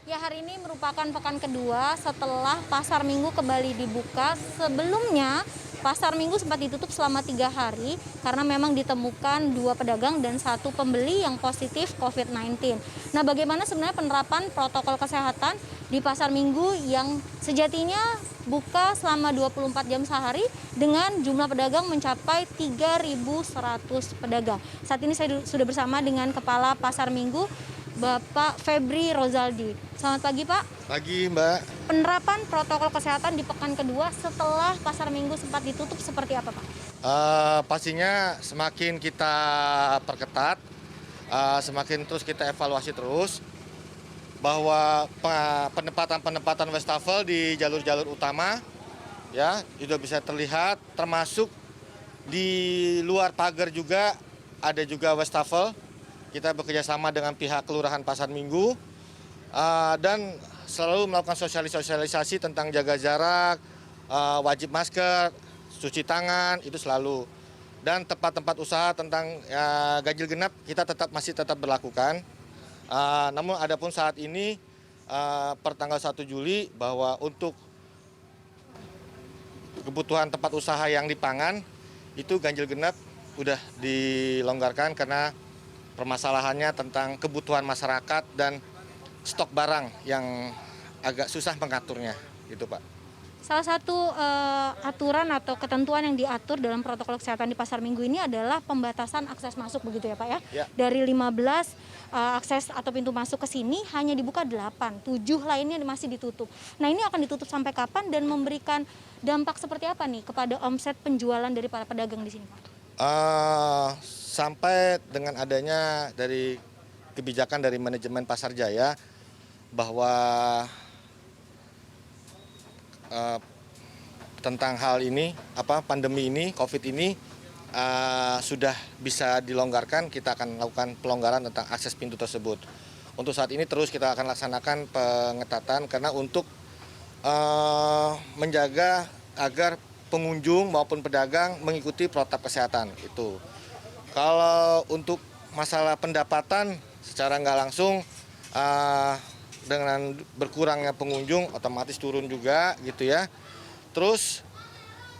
Ya, hari ini merupakan pekan kedua setelah pasar Minggu kembali dibuka. Sebelumnya, pasar Minggu sempat ditutup selama 3 hari karena memang ditemukan 2 pedagang dan 1 pembeli yang positif COVID-19. Nah, bagaimana sebenarnya penerapan protokol kesehatan di pasar Minggu yang sejatinya buka selama 24 jam sehari dengan jumlah pedagang mencapai 3.100 pedagang. Saat ini saya sudah bersama dengan Kepala Pasar Minggu, Bapak Febri Rozaldi. Selamat pagi, Pak. Pagi, Mbak. Penerapan protokol kesehatan di pekan kedua setelah pasar Minggu sempat ditutup seperti apa, Pak? Pastinya semakin kita perketat, semakin terus kita evaluasi terus, bahwa penempatan wastafel di jalur-jalur utama ya sudah bisa terlihat, termasuk di luar pagar juga ada juga wastafel. Kita bekerja sama dengan pihak Kelurahan Pasar Minggu dan selalu melakukan sosialisasi tentang jaga jarak, wajib masker, cuci tangan, itu selalu. Dan tempat-tempat usaha tentang ganjil genap kita masih tetap berlakukan. Namun adapun saat ini per tanggal 1 Juli bahwa untuk kebutuhan tempat usaha yang dipangan itu ganjil genap udah dilonggarkan karena permasalahannya tentang kebutuhan masyarakat dan stok barang yang agak susah mengaturnya, gitu Pak. Salah satu aturan atau ketentuan yang diatur dalam protokol kesehatan di pasar Minggu ini adalah pembatasan akses masuk, begitu ya Pak ya? Ya. Dari 15 akses atau pintu masuk ke sini hanya dibuka 8, 7 lainnya masih ditutup. Nah, ini akan ditutup sampai kapan dan memberikan dampak seperti apa nih kepada omset penjualan dari para pedagang di sini, Pak? Sampai dengan adanya dari kebijakan dari manajemen Pasar Jaya bahwa tentang hal ini, pandemi ini, COVID ini sudah bisa dilonggarkan, kita akan lakukan pelonggaran tentang akses pintu tersebut. Untuk saat ini terus kita akan laksanakan pengetatan karena untuk menjaga agar pengunjung maupun pedagang mengikuti protokol kesehatan itu. Kalau untuk masalah pendapatan secara nggak langsung dengan berkurangnya pengunjung otomatis turun juga gitu ya. Terus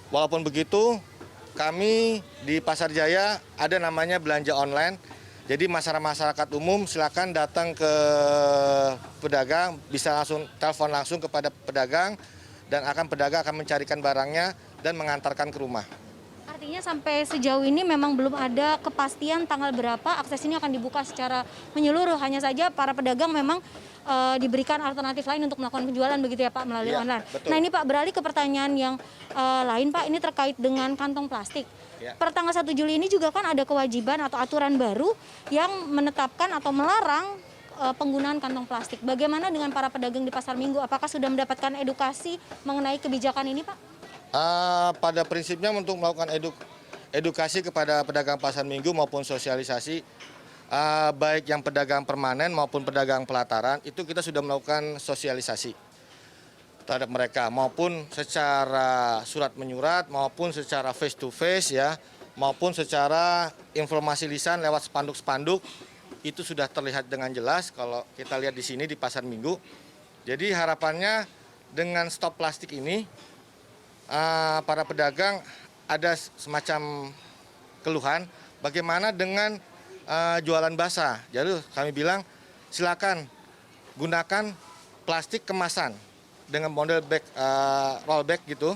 walaupun begitu kami di Pasar Jaya ada namanya belanja online. Jadi masyarakat umum silakan datang ke pedagang, bisa langsung telepon langsung kepada pedagang dan pedagang akan mencarikan barangnya dan mengantarkan ke rumah. Artinya sampai sejauh ini memang belum ada kepastian tanggal berapa akses ini akan dibuka secara menyeluruh. Hanya saja para pedagang memang diberikan alternatif lain untuk melakukan penjualan, begitu ya Pak, melalui online. Betul. Nah, ini Pak, beralih ke pertanyaan yang lain Pak, ini terkait dengan kantong plastik. Ya. Per tanggal 1 Juli ini juga kan ada kewajiban atau aturan baru yang menetapkan atau melarang penggunaan kantong plastik. Bagaimana dengan para pedagang di Pasar Minggu? Apakah sudah mendapatkan edukasi mengenai kebijakan ini Pak? Pada prinsipnya untuk melakukan edukasi kepada pedagang Pasar Minggu maupun sosialisasi, baik yang pedagang permanen maupun pedagang pelataran, itu kita sudah melakukan sosialisasi terhadap mereka, maupun secara surat menyurat, maupun secara face to face ya, maupun secara informasi lisan lewat spanduk-spanduk, itu sudah terlihat dengan jelas kalau kita lihat di sini di Pasar Minggu. Jadi harapannya dengan stop plastik ini, para pedagang ada semacam keluhan bagaimana dengan jualan basah. Jadi kami bilang silakan gunakan plastik kemasan dengan model rollback gitu.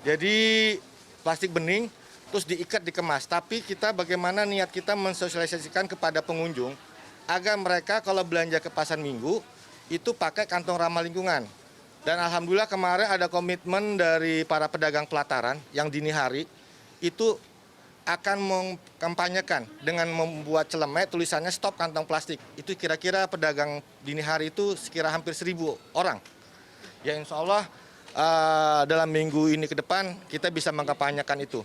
Jadi plastik bening terus diikat dikemas. Tapi kita bagaimana niat kita mensosialisasikan kepada pengunjung agar mereka kalau belanja ke Pasar Minggu itu pakai kantong ramah lingkungan. Dan alhamdulillah kemarin ada komitmen dari para pedagang pelataran yang dini hari itu akan mengkampanyekan dengan membuat celemek tulisannya stop kantong plastik. Itu kira-kira pedagang dini hari itu sekira hampir 1.000 orang. Ya insya Allah dalam minggu ini ke depan kita bisa mengkampanyekan itu.